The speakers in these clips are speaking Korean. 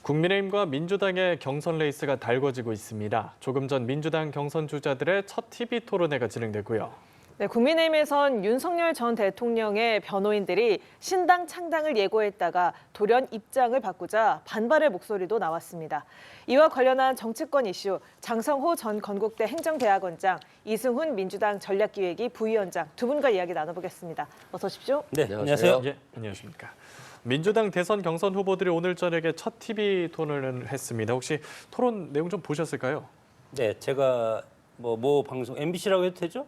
국민의힘과 민주당의 경선 레이스가 달궈지고 있습니다. 조금 전 민주당 경선 주자들의 첫 TV 토론회가 진행되고요. 네, 국민의힘에선 윤석열 전 대통령의 변호인들이 신당 창당을 예고했다가 돌연 입장을 바꾸자 반발의 목소리도 나왔습니다. 이와 관련한 정치권 이슈, 장성호 전 건국대 행정대학원장, 이승훈 민주당 전략기획위 부위원장 두 분과 이야기 나눠보겠습니다. 어서 오십시오. 네, 안녕하세요. 예, 안녕하십니까. 민주당 대선 경선 후보들이 오늘 저녁에 첫 TV 토론을 했습니다. 혹시 토론 내용 좀 보셨을까요? 네, 제가 모 방송 MBC라고 해도 되죠?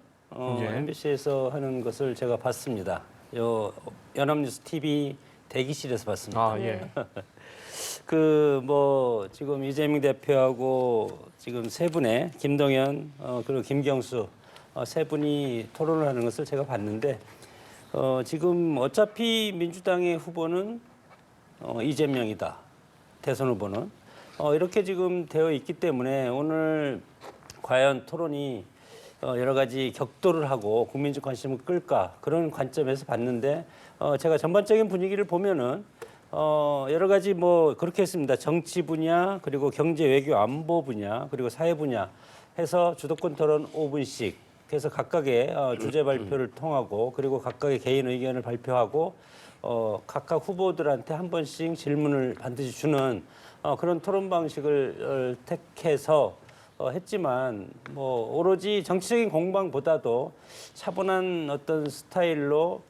예. MBC에서 하는 것을 제가 봤습니다. 연합뉴스 TV 대기실에서 봤습니다. 아, 예. 지금 이재명 대표하고 지금 세 분의 김동연 그리고 김경수 세 분이 토론을 하는 것을 제가 봤는데 지금 어차피 민주당의 후보는 이재명이다. 대선 후보는 이렇게 지금 되어 있기 때문에 오늘 과연 토론이 여러 가지 격돌을 하고 국민적 관심을 끌까 그런 관점에서 봤는데 제가 전반적인 분위기를 보면은 여러 가지 그렇게 했습니다. 정치 분야 그리고 경제 외교 안보 분야 그리고 사회 분야 해서 주도권 토론 5분씩 해서 각각의 주제 발표를 통하고 그리고 각각의 개인 의견을 발표하고 각각 후보들한테 한 번씩 질문을 반드시 주는 그런 토론 방식을 택해서 했지만 오로지 정치적인 공방보다도 차분한 어떤 스타일로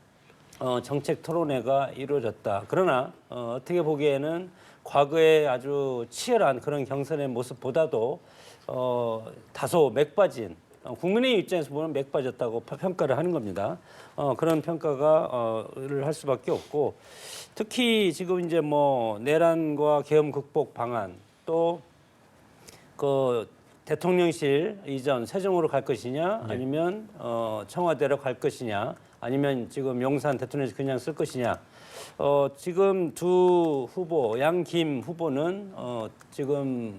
정책 토론회가 이루어졌다. 그러나 어떻게 보기에는 과거에 아주 치열한 그런 경선의 모습보다도 다소 맥빠진 국민의 입장에서 보면 맥빠졌다고 평가를 하는 겁니다. 그런 평가를 할 수밖에 없고 특히 지금 이제 내란과 계엄 극복 방안 또 대통령실 이전 세종으로 갈 것이냐 아니면 청와대로 갈 것이냐 아니면 지금 용산 대통령실 그냥 쓸 것이냐 지금 두 후보 양김 후보는 지금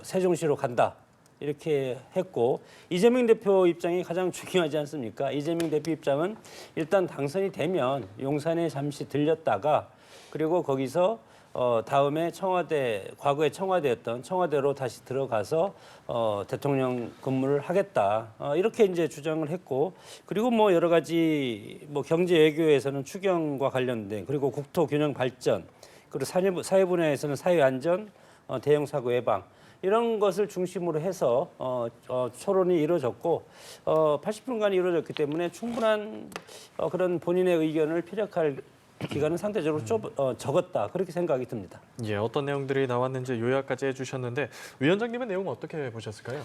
세종시로 간다 이렇게 했고 이재명 대표 입장이 가장 중요하지 않습니까? 이재명 대표 입장은 일단 당선이 되면 용산에 잠시 들렸다가 그리고 거기서 다음에 과거에 청와대였던 청와대로 다시 들어가서 대통령 근무를 하겠다. 이렇게 이제 주장을 했고 그리고 여러 가지 경제 외교에서는 추경과 관련된 그리고 국토 균형 발전 그리고 사회 분야에서는 사회 안전, 대형 사고 예방 이런 것을 중심으로 해서 토론이 이루어졌고 80분간 이루어졌기 때문에 충분한 그런 본인의 의견을 피력할 기간은 상대적으로 적었다 그렇게 생각이 듭니다. 예, 어떤 내용들이 나왔는지 요약까지 해주셨는데 위원장님은 내용 어떻게 보셨을까요?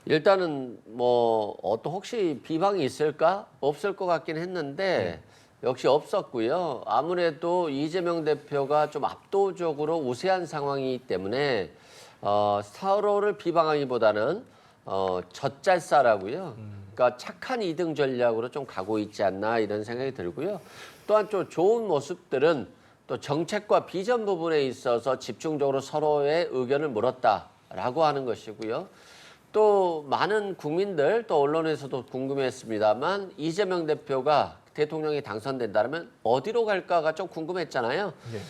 일단은 어떤 혹시 비방이 있을까? 없을 것 같긴 했는데 역시 없었고요. 아무래도 이재명 대표가 좀 압도적으로 우세한 상황이기 때문에 서로를 비방하기보다는 젖잘싸라고요. 그러니까 착한 2등 전략으로 좀 가고 있지 않나 이런 생각이 들고요. 또한 좀 좋은 모습들은 또 정책과 비전 부분에 있어서 집중적으로 서로의 의견을 물었다라고 하는 것이고요. 또 많은 국민들 또 언론에서도 궁금했습니다만 이재명 대표가 대통령이 당선된다면 어디로 갈까가 좀 궁금했잖아요. 네.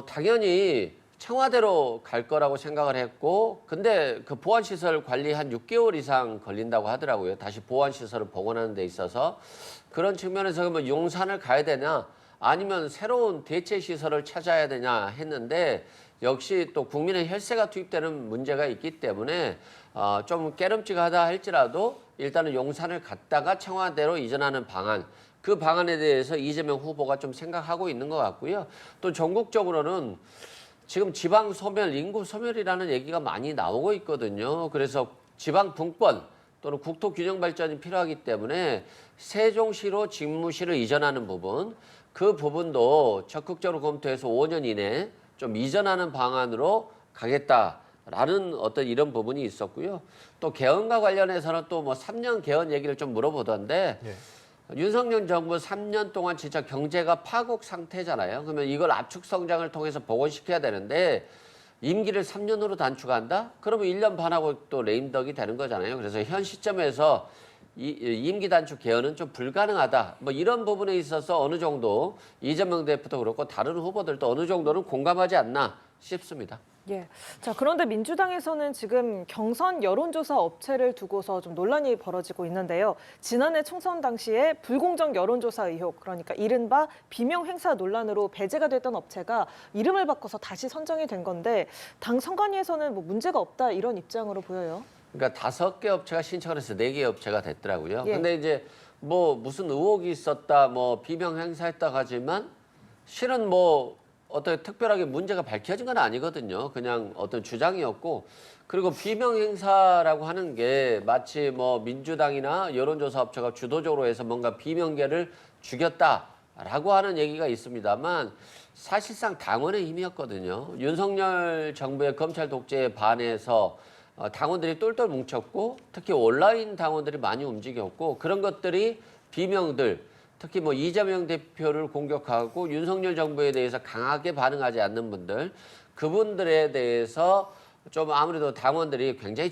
당연히 청와대로 갈 거라고 생각을 했고 근데 그 보안시설 관리 한 6개월 이상 걸린다고 하더라고요. 다시 보안시설을 복원하는 데 있어서 그런 측면에서 용산을 가야 되냐 아니면 새로운 대체시설을 찾아야 되냐 했는데 역시 또 국민의 혈세가 투입되는 문제가 있기 때문에 좀 깨름직하다 할지라도 일단은 용산을 갔다가 청와대로 이전하는 방안 그 방안에 대해서 이재명 후보가 좀 생각하고 있는 것 같고요. 또 전국적으로는 지금 지방 소멸, 인구 소멸이라는 얘기가 많이 나오고 있거든요. 그래서 지방 분권 또는 국토 균형 발전이 필요하기 때문에 세종시로 집무실을 이전하는 부분, 그 부분도 적극적으로 검토해서 5년 이내에 좀 이전하는 방안으로 가겠다라는 어떤 이런 부분이 있었고요. 또 개헌과 관련해서는 또 3년 개헌 얘기를 좀 물어보던데 예. 윤석열 정부 3년 동안 진짜 경제가 파국 상태잖아요. 그러면 이걸 압축 성장을 통해서 복원시켜야 되는데 임기를 3년으로 단축한다? 그러면 1년 반하고 또 레임덕이 되는 거잖아요. 그래서 현 시점에서 임기 단축 개헌은 좀 불가능하다. 뭐 이런 부분에 있어서 어느 정도 이재명 대표도 그렇고 다른 후보들도 어느 정도는 공감하지 않나 싶습니다. 예. 자, 그런데 민주당에서는 지금 경선 여론조사 업체를 두고서 좀 논란이 벌어지고 있는데요. 지난해 총선 당시에 불공정 여론조사 의혹, 그러니까 이른바 비명 행사 논란으로 배제가 됐던 업체가 이름을 바꿔서 다시 선정이 된 건데 당 선관위에서는 뭐 문제가 없다 이런 입장으로 보여요. 그러니까 5개 업체가 신청을 해서 4개 업체가 됐더라고요. 예. 근데 이제 뭐 무슨 의혹이 있었다, 뭐 비명 행사했다 하지만 실은 뭐 어떤 특별하게 문제가 밝혀진 건 아니거든요. 그냥 어떤 주장이었고, 그리고 비명 행사라고 하는 게 마치 뭐 민주당이나 여론조사 업체가 주도적으로 해서 뭔가 비명계를 죽였다라고 하는 얘기가 있습니다만 사실상 당원의 힘이었거든요. 윤석열 정부의 검찰 독재에 반해서 당원들이 똘똘 뭉쳤고, 특히 온라인 당원들이 많이 움직였고, 그런 것들이 비명들, 특히 뭐 이재명 대표를 공격하고 윤석열 정부에 대해서 강하게 반응하지 않는 분들, 그분들에 대해서 좀 아무래도 당원들이 굉장히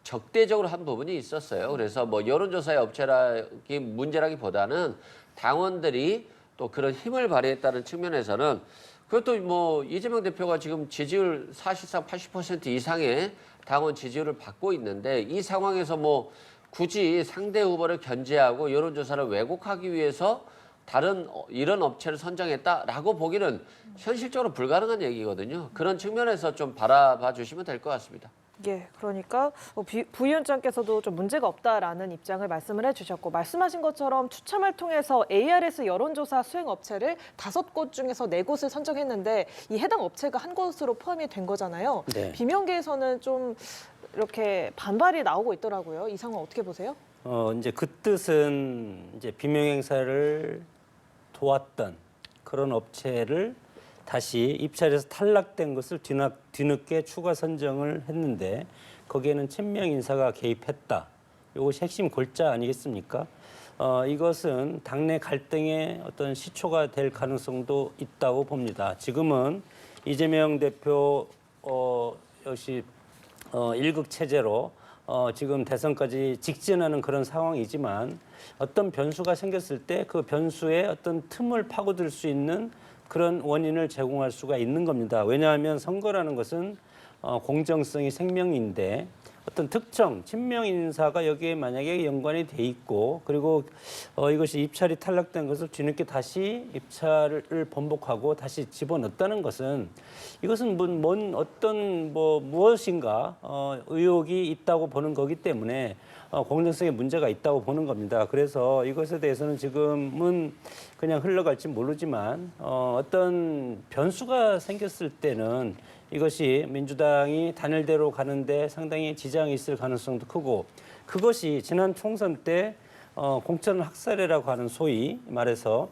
적대적으로 한 부분이 있었어요. 그래서 뭐 여론조사의 업체라기 문제라기보다는 당원들이 또 그런 힘을 발휘했다는 측면에서는, 그것도 뭐 이재명 대표가 지금 지지율 사실상 80% 이상의 당원 지지율을 받고 있는데, 이 상황에서 뭐 굳이 상대 후보를 견제하고 여론조사를 왜곡하기 위해서 다른 이런 업체를 선정했다라고 보기는 현실적으로 불가능한 얘기거든요. 그런 측면에서 좀 바라봐 주시면 될 것 같습니다. 예, 그러니까 부위원장께서도 좀 문제가 없다라는 입장을 말씀을 해주셨고, 말씀하신 것처럼 추첨을 통해서 ARS 여론조사 수행 업체를 5곳 중에서 4곳을 선정했는데 이 해당 업체가 한 곳으로 포함이 된 거잖아요. 네. 비명계에서는 좀 이렇게 반발이 나오고 있더라고요. 이 상황 어떻게 보세요? 이제 그 뜻은 이제 비명 행사를 도왔던 그런 업체를 다시 입찰에서 탈락된 것을 뒤늦게 추가 선정을 했는데, 거기에는 친명 인사가 개입했다. 이것이 핵심 골자 아니겠습니까? 이것은 당내 갈등의 어떤 시초가 될 가능성도 있다고 봅니다. 지금은 이재명 대표 역시 일극 체제로 지금 대선까지 직진하는 그런 상황이지만, 어떤 변수가 생겼을 때 그 변수에 어떤 틈을 파고들 수 있는 그런 원인을 제공할 수가 있는 겁니다. 왜냐하면 선거라는 것은 공정성이 생명인데, 어떤 특정 친명 인사가 여기에 만약에 연관이 돼 있고, 그리고 이것이 입찰이 탈락된 것을 뒤늦게 다시 입찰을 번복하고 다시 집어넣었다는 것은, 이것은 어떤 무엇인가 의혹이 있다고 보는 거기 때문에 공정성에 문제가 있다고 보는 겁니다. 그래서 이것에 대해서는 지금은 그냥 흘러갈지 모르지만 어떤 변수가 생겼을 때는 이것이 민주당이 단일대로 가는데 상당히 지장이 있을 가능성도 크고, 그것이 지난 총선 때 공천 학살회라고 하는, 소위 말해서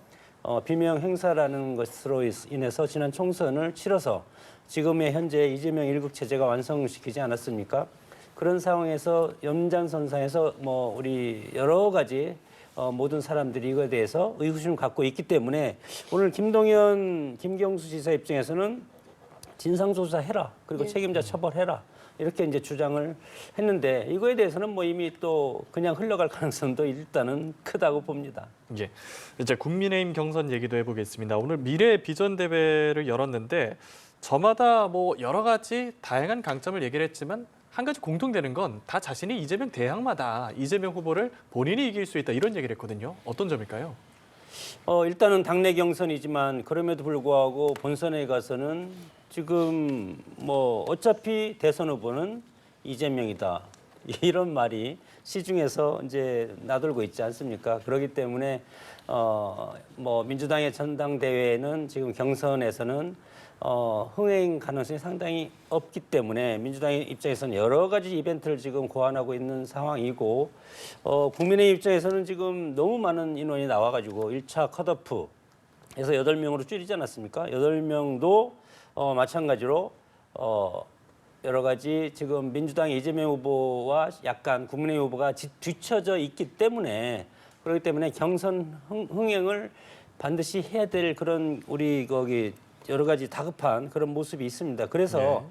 비명 행사라는 것으로 인해서 지난 총선을 치러서 지금의 현재 이재명 일극 체제가 완성시키지 않았습니까? 그런 상황에서 연장선상에서 우리 여러 가지 모든 사람들이 이거에 대해서 의구심을 갖고 있기 때문에, 오늘 김동연, 김경수 지사 입장에서는 진상조사해라, 그리고 책임자 처벌해라, 이렇게 이제 주장을 했는데, 이거에 대해서는 이미 또 그냥 흘러갈 가능성도 일단은 크다고 봅니다. 예, 이제 국민의힘 경선 얘기도 해보겠습니다. 오늘 미래 비전 대회를 열었는데 저마다 여러 가지 다양한 강점을 얘기를 했지만 한 가지 공통되는 건 다 자신이 이재명 대항마다, 이재명 후보를 본인이 이길 수 있다, 이런 얘기를 했거든요. 어떤 점일까요? 일단은 당내 경선이지만 그럼에도 불구하고 본선에 가서는 지금 어차피 대선 후보는 이재명이다, 이런 말이 시중에서 이제 나돌고 있지 않습니까? 그렇기 때문에 민주당의 전당대회는 지금 경선에서는 흥행 가능성이 상당히 없기 때문에 민주당의 입장에서는 여러 가지 이벤트를 지금 고안하고 있는 상황이고, 국민의 입장에서는 지금 너무 많은 인원이 나와가지고 1차 컷오프에서 8명으로 줄이지 않았습니까? 8명도 마찬가지로 여러 가지 지금 민주당 이재명 후보와 약간 국민의힘 후보가 뒤처져 있기 때문에, 그렇기 때문에 경선 흥행을 반드시 해야 될 그런 우리 여러 가지 다급한 그런 모습이 있습니다. 그래서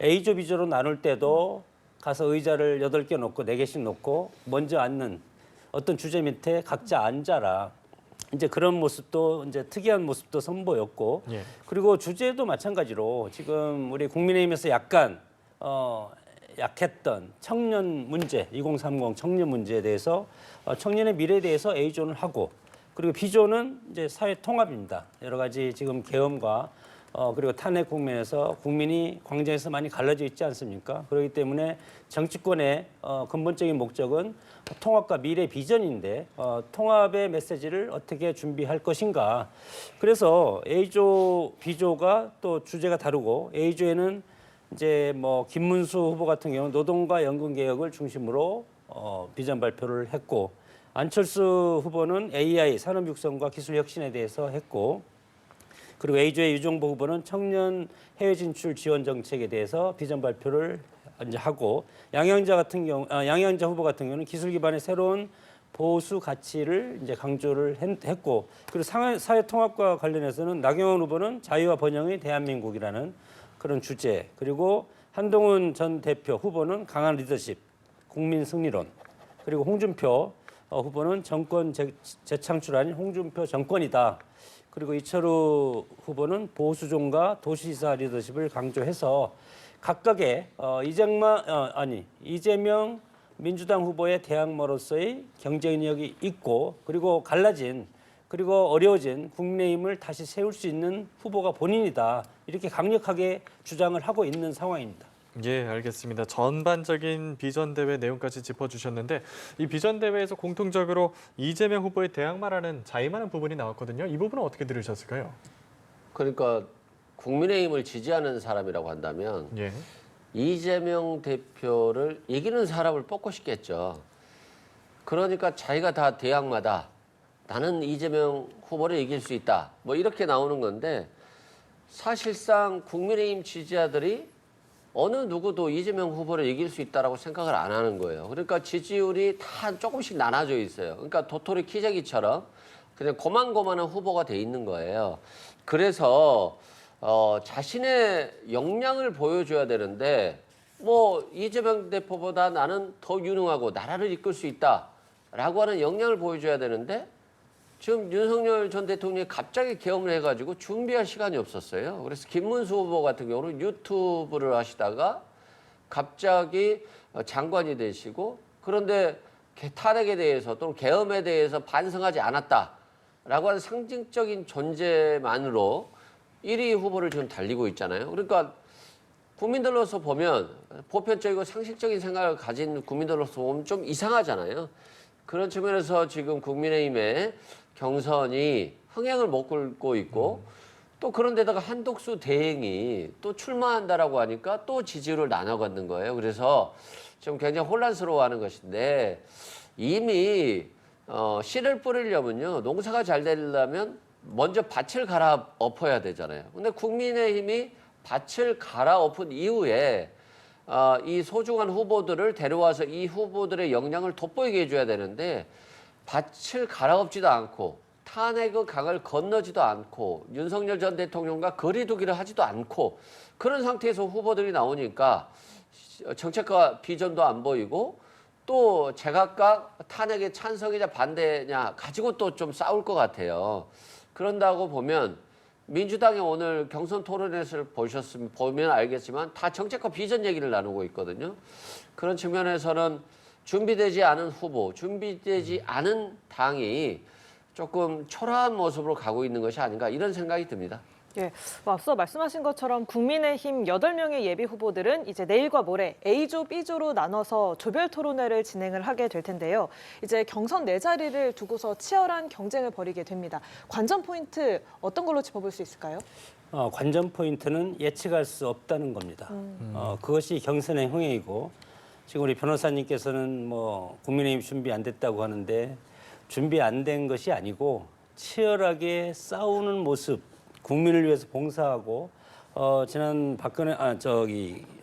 A조, B조로 나눌 때도 가서 의자를 8개 놓고 4개씩 놓고 먼저 앉는 어떤 주제 밑에 각자 앉아라. 이제 그런 모습도 이제 특이한 모습도 선보였고 예. 그리고 주제도 마찬가지로 지금 우리 국민의힘에서 약간 약했던 청년 문제, 2030 청년 문제에 대해서 청년의 미래에 대해서 A존을 하고 그리고 B존은 이제 사회 통합입니다. 여러 가지 지금 계엄과 그리고 탄핵 국면에서 국민이 광장에서 많이 갈라져 있지 않습니까? 그렇기 때문에 정치권의 근본적인 목적은 통합과 미래 비전인데 통합의 메시지를 어떻게 준비할 것인가. 그래서 A조, B조가 또 주제가 다르고 A조에는 이제 뭐 김문수 후보 같은 경우는 노동과 연금 개혁을 중심으로 비전 발표를 했고 안철수 후보는 AI 산업 육성과 기술 혁신에 대해서 했고 그리고 A조의 유정보 후보는 청년 해외 진출 지원 정책에 대해서 비전 발표를 이제 하고 양양자 후보 같은 경우는 기술 기반의 새로운 보수 가치를 이제 강조를 했고 그리고 사회 통합과 관련해서는 나경원 후보는 자유와 번영의 대한민국이라는 그런 주제 그리고 한동훈 전 대표 후보는 강한 리더십, 국민 승리론 그리고 홍준표 후보는 정권 재창출 홍준표 정권이다. 그리고 이철우 후보는 보수종과 도시지사 리더십을 강조해서 각각의 이재명 민주당 후보의 대항마로서의 경쟁력이 있고 그리고 갈라진 그리고 어려워진 국민의힘을 다시 세울 수 있는 후보가 본인이다. 이렇게 강력하게 주장을 하고 있는 상황입니다. 예, 알겠습니다. 전반적인 비전대회 내용까지 짚어주셨는데 이 비전대회에서 공통적으로 이재명 후보의 대항마라는 자임하는 부분이 나왔거든요. 이 부분은 어떻게 들으셨을까요? 그러니까 국민의힘을 지지하는 사람이라고 한다면 예. 이재명 대표를 이기는 사람을 뽑고 싶겠죠. 그러니까 자기가 다 대항마다. 나는 이재명 후보를 이길 수 있다. 뭐 이렇게 나오는 건데 사실상 국민의힘 지지자들이 어느 누구도 이재명 후보를 이길 수 있다라고 생각을 안 하는 거예요. 그러니까 지지율이 다 조금씩 나눠져 있어요. 그러니까 도토리 키재기처럼 그냥 고만고만한 후보가 돼 있는 거예요. 그래서 자신의 역량을 보여줘야 되는데 뭐 이재명 대표보다 나는 더 유능하고 나라를 이끌 수 있다라고 하는 역량을 보여줘야 되는데 지금 윤석열 전 대통령이 갑자기 계엄을 해가지고 준비할 시간이 없었어요. 그래서 김문수 후보 같은 경우는 유튜브를 하시다가 갑자기 장관이 되시고 그런데 탄핵에 대해서 또는 계엄에 대해서 반성하지 않았다라고 하는 상징적인 존재만으로 1위 후보를 지금 달리고 있잖아요. 그러니까 국민들로서 보면 보편적이고 상식적인 생각을 가진 국민들로서 보면 좀 이상하잖아요. 그런 측면에서 지금 국민의힘의 경선이 흥행을 못 끌고 있고 또 그런데다가 한독수 대행이 또 출마한다라고 하니까 또 지지율을 나눠갖는 거예요. 그래서 좀 굉장히 혼란스러워하는 것인데 이미 씨를 뿌리려면요 농사가 잘 되려면 먼저 밭을 갈아엎어야 되잖아요. 근데 국민의힘이 밭을 갈아엎은 이후에 이 소중한 후보들을 데려와서 이 후보들의 역량을 돋보이게 해줘야 되는데 밭을 갈아엎지도 않고 탄핵의 강을 건너지도 않고 윤석열 전 대통령과 거리두기를 하지도 않고 그런 상태에서 후보들이 나오니까 정책과 비전도 안 보이고 또 제각각 탄핵에 찬성이냐 반대냐 가지고 또 좀 싸울 것 같아요. 그런다고 보면 민주당이 오늘 경선 토론회를 보면 알겠지만 다 정책과 비전 얘기를 나누고 있거든요. 그런 측면에서는 준비되지 않은 후보, 준비되지 않은 당이 조금 초라한 모습으로 가고 있는 것이 아닌가 이런 생각이 듭니다. 예, 앞서 말씀하신 것처럼 국민의힘 8명의 예비 후보들은 이제 내일과 모레 A조, B조로 나눠서 조별 토론회를 진행을 하게 될 텐데요. 이제 경선 4자리를 두고서 치열한 경쟁을 벌이게 됩니다. 관전 포인트 어떤 걸로 짚어볼 수 있을까요? 관전 포인트는 예측할 수 없다는 겁니다. 그것이 경선의 흥행이고 지금 우리 변호사님께서는 뭐 국민의힘 준비 안 됐다고 하는데 준비 안 된 것이 아니고 치열하게 싸우는 모습, 국민을 위해서 봉사하고 지난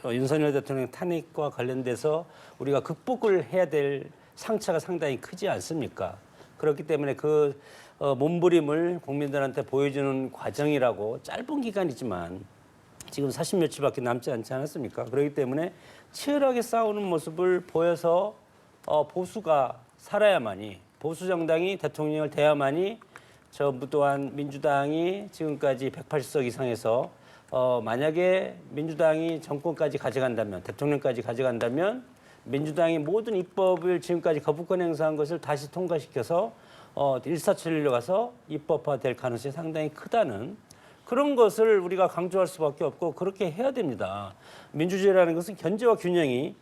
윤석열 대통령 탄핵과 관련돼서 우리가 극복을 해야 될 상처가 상당히 크지 않습니까? 그렇기 때문에 그 몸부림을 국민들한테 보여주는 과정이라고 짧은 기간이지만 지금 40며칠밖에 남지 않지 않았습니까? 그렇기 때문에 치열하게 싸우는 모습을 보여서 보수가 살아야만이 보수 정당이 대통령을 대야만이 정부 또한 민주당이 지금까지 180석 이상에서 만약에 민주당이 정권까지 가져간다면 대통령까지 가져간다면 민주당이 모든 입법을 지금까지 거부권 행사한 것을 다시 통과시켜서 일사천리로 가서 입법화될 가능성이 상당히 크다는 그런 것을 우리가 강조할 수밖에 없고 그렇게 해야 됩니다. 민주주의라는 것은 견제와 균형이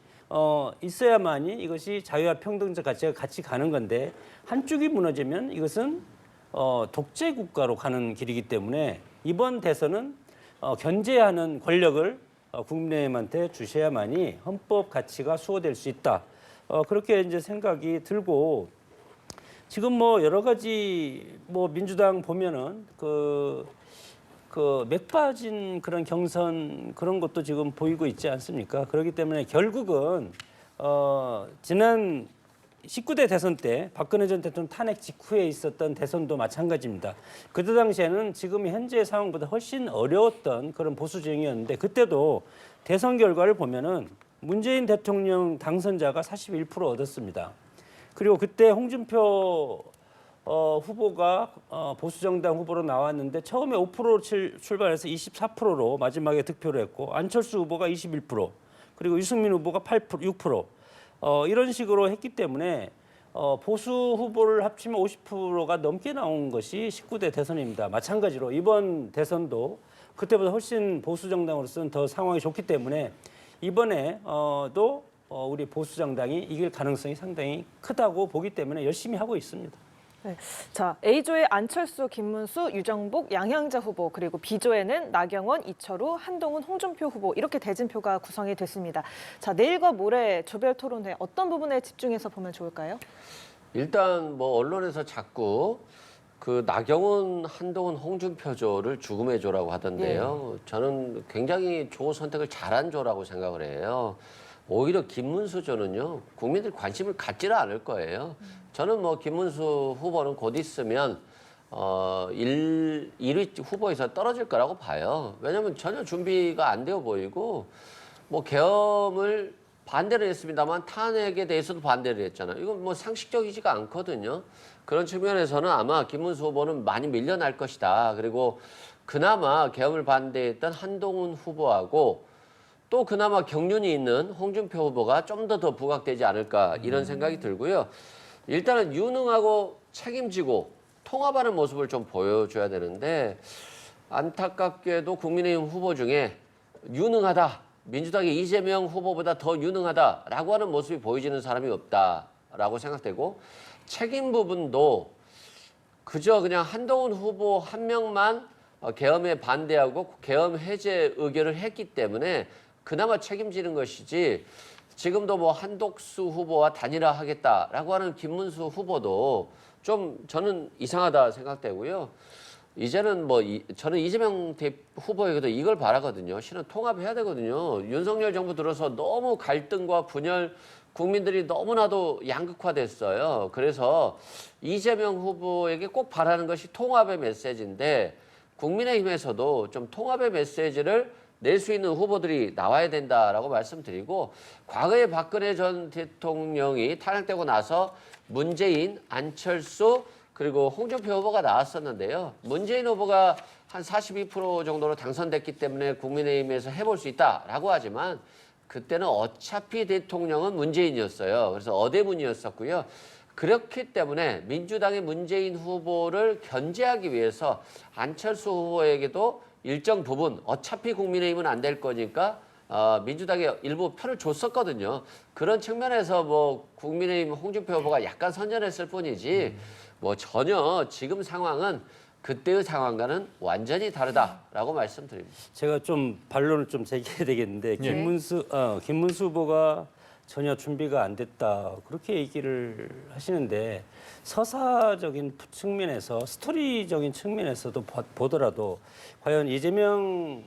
있어야만이 이것이 자유와 평등적 가치가 같이 가는 건데 한쪽이 무너지면 이것은 독재 국가로 가는 길이기 때문에 이번 대선은 견제하는 권력을 국민의힘한테 주셔야만이 헌법 가치가 수호될 수 있다. 그렇게 이제 생각이 들고 지금 뭐 여러 가지 뭐 민주당 보면은 그 맥 빠진 그런 경선 그런 것도 지금 보이고 있지 않습니까? 그렇기 때문에 결국은 지난 19대 대선 때 박근혜 전 대통령 탄핵 직후에 있었던 대선도 마찬가지입니다. 그때 당시에는 지금 현재 상황보다 훨씬 어려웠던 그런 보수 진영이었는데 그때도 대선 결과를 보면은 문재인 대통령 당선자가 41% 얻었습니다. 그리고 그때 홍준표 후보가 보수정당 후보로 나왔는데 처음에 5% 출발해서 24%로 마지막에 득표를 했고 안철수 후보가 21% 그리고 유승민 후보가 6% 이런 식으로 했기 때문에 보수 후보를 합치면 50%가 넘게 나온 것이 19대 대선입니다. 마찬가지로 이번 대선도 그때보다 훨씬 보수 정당으로서는 더 상황이 좋기 때문에 이번에도 우리 보수 정당이 이길 가능성이 상당히 크다고 보기 때문에 열심히 하고 있습니다. 네. 자, A조의 안철수, 김문수, 유정복, 양향자 후보 그리고 B조에는 나경원, 이철우, 한동훈, 홍준표 후보 이렇게 대진표가 구성이 됐습니다. 자, 내일과 모레 조별 토론회 어떤 부분에 집중해서 보면 좋을까요? 일단 뭐 언론에서 자꾸 그 나경원, 한동훈, 홍준표조를 죽음의 조라고 하던데요. 저는 굉장히 조 선택을 잘한 조라고 생각을 해요. 오히려 김문수 조는요, 국민들이 관심을 갖지를 않을 거예요. 저는 뭐 김문수 후보는 곧 있으면 1위 후보에서 떨어질 거라고 봐요. 왜냐하면 전혀 준비가 안 되어 보이고 뭐 계엄을 반대를 했습니다만 탄핵에 대해서도 반대를 했잖아요. 이건 뭐 상식적이지가 않거든요. 그런 측면에서는 아마 김문수 후보는 많이 밀려날 것이다. 그리고 그나마 계엄을 반대했던 한동훈 후보하고 또 그나마 경륜이 있는 홍준표 후보가 좀 더 부각되지 않을까 이런 생각이 들고요. 일단은 유능하고 책임지고 통합하는 모습을 좀 보여줘야 되는데 안타깝게도 국민의힘 후보 중에 유능하다. 민주당의 이재명 후보보다 더 유능하다라고 하는 모습이 보여지는 사람이 없다라고 생각되고 책임 부분도 그저 그냥 한동훈 후보 한 명만 계엄에 반대하고 계엄 해제 의결을 했기 때문에 그나마 책임지는 것이지 지금도 뭐 한독수 후보와 단일화하겠다라고 하는 김문수 후보도 좀 저는 이상하다 생각되고요. 이제는 뭐 저는 이재명 후보에게도 이걸 바라거든요. 실은 통합해야 되거든요. 윤석열 정부 들어서 너무 갈등과 분열 국민들이 너무나도 양극화됐어요. 그래서 이재명 후보에게 꼭 바라는 것이 통합의 메시지인데 국민의힘에서도 좀 통합의 메시지를 낼 수 있는 후보들이 나와야 된다라고 말씀드리고 과거에 박근혜 전 대통령이 탄핵되고 나서 문재인, 안철수 그리고 홍준표 후보가 나왔었는데요. 문재인 후보가 한 42% 정도로 당선됐기 때문에 국민의힘에서 해볼 수 있다라고 하지만 그때는 어차피 대통령은 문재인이었어요. 그래서 어대문이었었고요. 그렇기 때문에 민주당의 문재인 후보를 견제하기 위해서 안철수 후보에게도 일정 부분 어차피 국민의힘은 안 될 거니까 민주당에 일부 표를 줬었거든요. 그런 측면에서 뭐 국민의힘 홍준표 후보가 약간 선전했을 뿐이지 뭐 전혀 지금 상황은 그때의 상황과는 완전히 다르다라고 말씀드립니다. 제가 좀 반론을 좀 제기해야 되겠는데 김문수 후보가 전혀 준비가 안 됐다 그렇게 얘기를 하시는데 서사적인 측면에서 스토리적인 측면에서도 보더라도 과연 이재명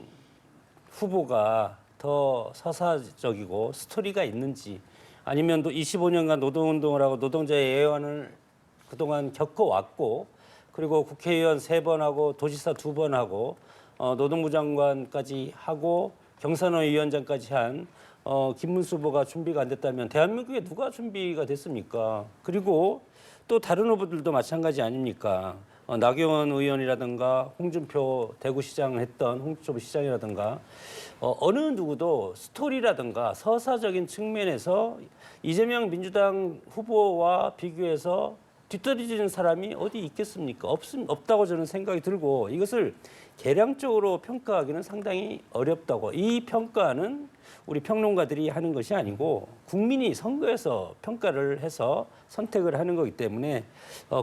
후보가 더 서사적이고 스토리가 있는지 아니면 또 25년간 노동운동을 하고 노동자의 애환을 그동안 겪어왔고 그리고 국회의원 3번 하고 도지사 2번 하고 노동부 장관까지 하고 경선호 위원장까지 한 김문수 후보가 준비가 안 됐다면 대한민국에 누가 준비가 됐습니까? 그리고 또 다른 후보들도 마찬가지 아닙니까? 나경원 의원이라든가 홍준표 대구시장을 했던 홍준표 시장이라든가 어느 누구도 스토리라든가 서사적인 측면에서 이재명 민주당 후보와 비교해서 뒤떨어지는 사람이 어디 있겠습니까? 없다고 저는 생각이 들고 이것을 계량적으로 평가하기는 상당히 어렵다고. 이 평가는 우리 평론가들이 하는 것이 아니고 국민이 선거에서 평가를 해서 선택을 하는 거기 때문에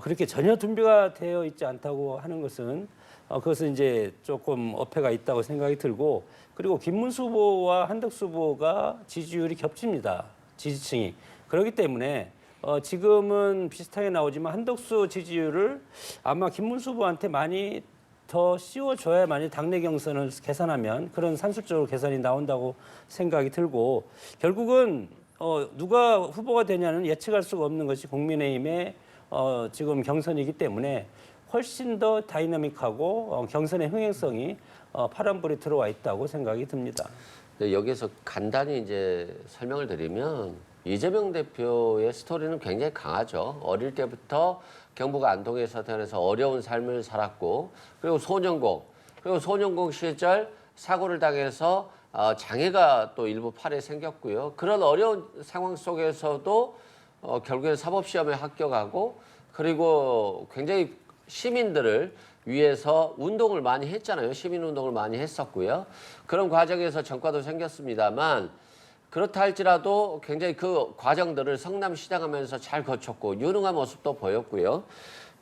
그렇게 전혀 준비가 되어 있지 않다고 하는 것은 그것은 이제 조금 어폐가 있다고 생각이 들고 그리고 김문수 후보와 한덕수 후보가 지지율이 겹칩니다. 지지층이. 그렇기 때문에 지금은 비슷하게 나오지만 한덕수 지지율을 아마 김문수 후보한테 많이 더 씌워줘야 만약 당내 경선을 계산하면 그런 산술적으로 계산이 나온다고 생각이 들고 결국은 누가 후보가 되냐는 예측할 수가 없는 것이 국민의힘의 지금 경선이기 때문에 훨씬 더 다이나믹하고 경선의 흥행성이 파란불이 들어와 있다고 생각이 듭니다. 네, 여기서 간단히 이제 설명을 드리면 이재명 대표의 스토리는 굉장히 강하죠. 어릴 때부터 경북 안동에서 태어나서 어려운 삶을 살았고 그리고 소년공 시절 사고를 당해서 장애가 또 일부 팔에 생겼고요. 그런 어려운 상황 속에서도 결국에는 사법시험에 합격하고 그리고 굉장히 시민들을 위해서 운동을 많이 했잖아요. 시민운동을 많이 했었고요. 그런 과정에서 전과도 생겼습니다만 그렇다 할지라도 굉장히 그 과정들을 성남시장 하면서 잘 거쳤고 유능한 모습도 보였고요.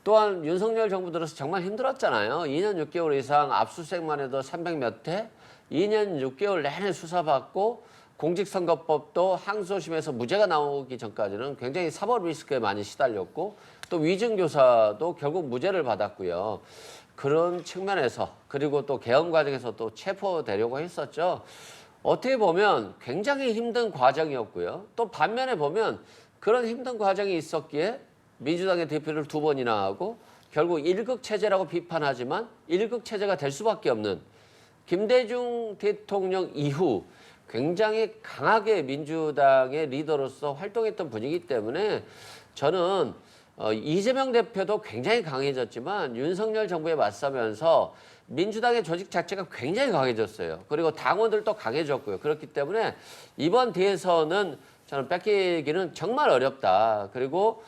또한 윤석열 정부 들어서 정말 힘들었잖아요. 2년 6개월 이상 압수수색만 해도 300몇 회, 2년 6개월 내내 수사받고 공직선거법도 항소심에서 무죄가 나오기 전까지는 굉장히 사법 리스크에 많이 시달렸고 또 위증교사도 결국 무죄를 받았고요. 그런 측면에서 그리고 또 개헌 과정에서 또 체포되려고 했었죠. 어떻게 보면 굉장히 힘든 과정이었고요. 또 반면에 보면 그런 힘든 과정이 있었기에 민주당의 대표를 2번이나 하고 결국 1극 체제라고 비판하지만 1극 체제가 될 수밖에 없는 김대중 대통령 이후 굉장히 강하게 민주당의 리더로서 활동했던 분이기 때문에 저는 이재명 대표도 굉장히 강해졌지만 윤석열 정부에 맞서면서 민주당의 조직 자체가 굉장히 강해졌어요. 그리고 당원들도 강해졌고요. 그렇기 때문에 이번 대선은 저는 뺏기기는 정말 어렵다. 그리고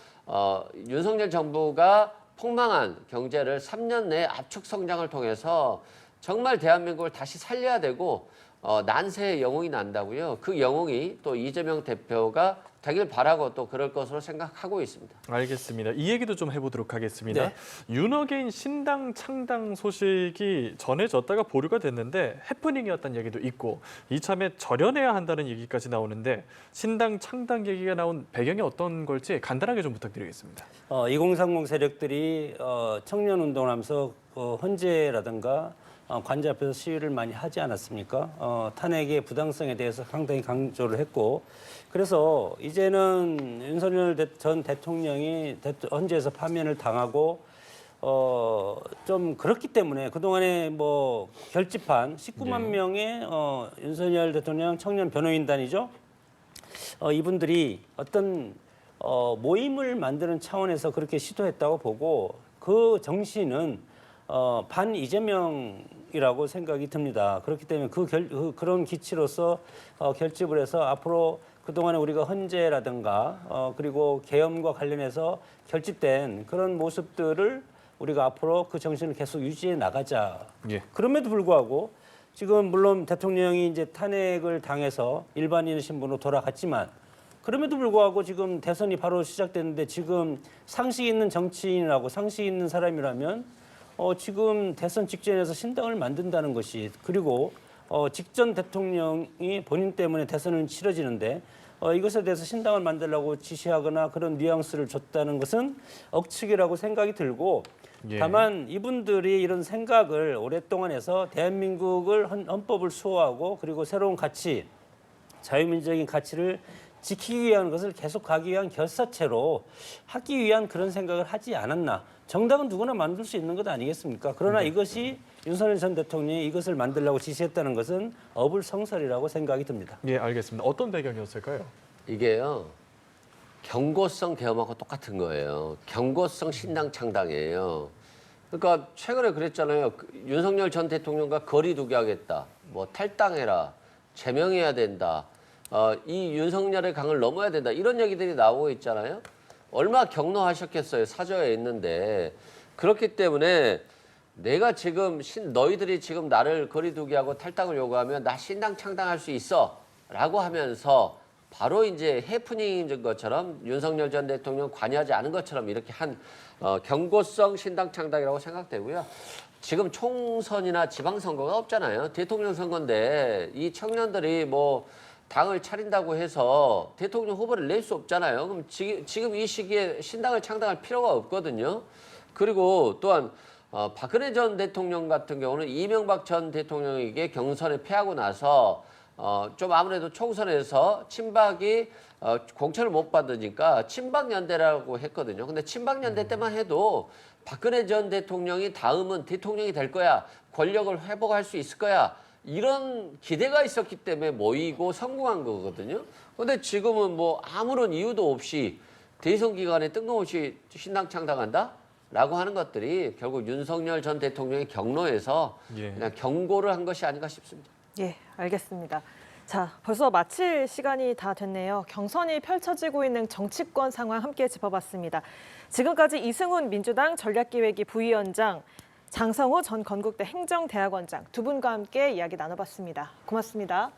윤석열 정부가 폭망한 경제를 3년 내에 압축 성장을 통해서 정말 대한민국을 다시 살려야 되고 난세의 영웅이 난다고요. 그 영웅이 또 이재명 대표가 되길 바라고 또 그럴 것으로 생각하고 있습니다. 알겠습니다. 이 얘기도 좀 해보도록 하겠습니다. 네. 윤어게인 신당 창당 소식이 전해졌다가 보류가 됐는데 해프닝이었다는 얘기도 있고 이참에 절연해야 한다는 얘기까지 나오는데 신당 창당 얘기가 나온 배경이 어떤 걸지 간단하게 좀 부탁드리겠습니다. 2030 세력들이 청년 운동을 하면서 헌재라든가 관제 앞에서 시위를 많이 하지 않았습니까? 탄핵의 부당성에 대해서 상당히 강조를 했고 그래서 이제는 윤석열 전 대통령이 헌재에서 파면을 당하고 좀 그렇기 때문에 그동안에 뭐 결집한 19만 명의 윤석열 대통령 청년 변호인단이죠. 이분들이 어떤 모임을 만드는 차원에서 그렇게 시도했다고 보고 그 정신은 반 이재명이라고 생각이 듭니다. 그렇기 때문에 그런 기치로서 결집을 해서 앞으로 그동안에 우리가 헌재라든가 그리고 계엄과 관련해서 결집된 그런 모습들을 우리가 앞으로 그 정신을 계속 유지해 나가자. 예. 그럼에도 불구하고 지금 물론 대통령이 이제 탄핵을 당해서 일반인 신분으로 돌아갔지만 그럼에도 불구하고 지금 대선이 바로 시작됐는데 지금 상식 있는 정치인이라고 상식 있는 사람이라면 지금 대선 직전에서 신당을 만든다는 것이 그리고 직전 대통령이 본인 때문에 대선은 치러지는데 이것에 대해서 신당을 만들라고 지시하거나 그런 뉘앙스를 줬다는 것은 억측이라고 생각이 들고 예. 다만 이분들이 이런 생각을 오랫동안 해서 대한민국을 헌법을 수호하고 그리고 새로운 가치 자유민주적인 가치를 지키기 위한 것을 계속 가기 위한 결사체로 하기 위한 그런 생각을 하지 않았나. 정당은 누구나 만들 수 있는 것 아니겠습니까? 그러나 이것이 윤석열 전 대통령이 이것을 만들려고 지시했다는 것은 어불성설이라고 생각이 듭니다. 예, 알겠습니다. 어떤 배경이었을까요? 이게요. 경고성 계엄하고 똑같은 거예요. 경고성 신당 창당이에요. 그러니까 최근에 그랬잖아요. 윤석열 전 대통령과 거리두기 하겠다. 뭐 탈당해라. 제명해야 된다. 이 윤석열의 강을 넘어야 된다. 이런 얘기들이 나오고 있잖아요. 얼마나 격노하셨겠어요. 사저에 있는데. 그렇기 때문에 내가 지금 너희들이 지금 나를 거리두기하고 탈당을 요구하면 나 신당 창당할 수 있어. 라고 하면서 바로 이제 해프닝인 것처럼 윤석열 전 대통령 관여하지 않은 것처럼 이렇게 한 경고성 신당 창당이라고 생각되고요. 지금 총선이나 지방선거가 없잖아요. 대통령 선거인데 이 청년들이 뭐 당을 차린다고 해서 대통령 후보를 낼 수 없잖아요. 그럼 지금 이 시기에 신당을 창당할 필요가 없거든요. 그리고 또한 박근혜 전 대통령 같은 경우는 이명박 전 대통령에게 경선에 패하고 나서 좀 아무래도 총선에서 친박이 공천을 못 받으니까 친박연대라고 했거든요. 근데 친박연대 때만 해도 박근혜 전 대통령이 다음은 대통령이 될 거야. 권력을 회복할 수 있을 거야. 이런 기대가 있었기 때문에 모이고 성공한 거거든요. 근데 지금은 뭐 아무런 이유도 없이 대선 기간에 뜬금없이 신당 창당한다? 라고 하는 것들이 결국 윤석열 전 대통령의 경로에서 예. 그냥 경고를 한 것이 아닌가 싶습니다. 예, 알겠습니다. 자, 벌써 마칠 시간이 다 됐네요. 경선이 펼쳐지고 있는 정치권 상황 함께 짚어봤습니다. 지금까지 이승훈 민주당 전략기획위 부위원장, 장성호 전 건국대 행정대학원장 두 분과 함께 이야기 나눠봤습니다. 고맙습니다.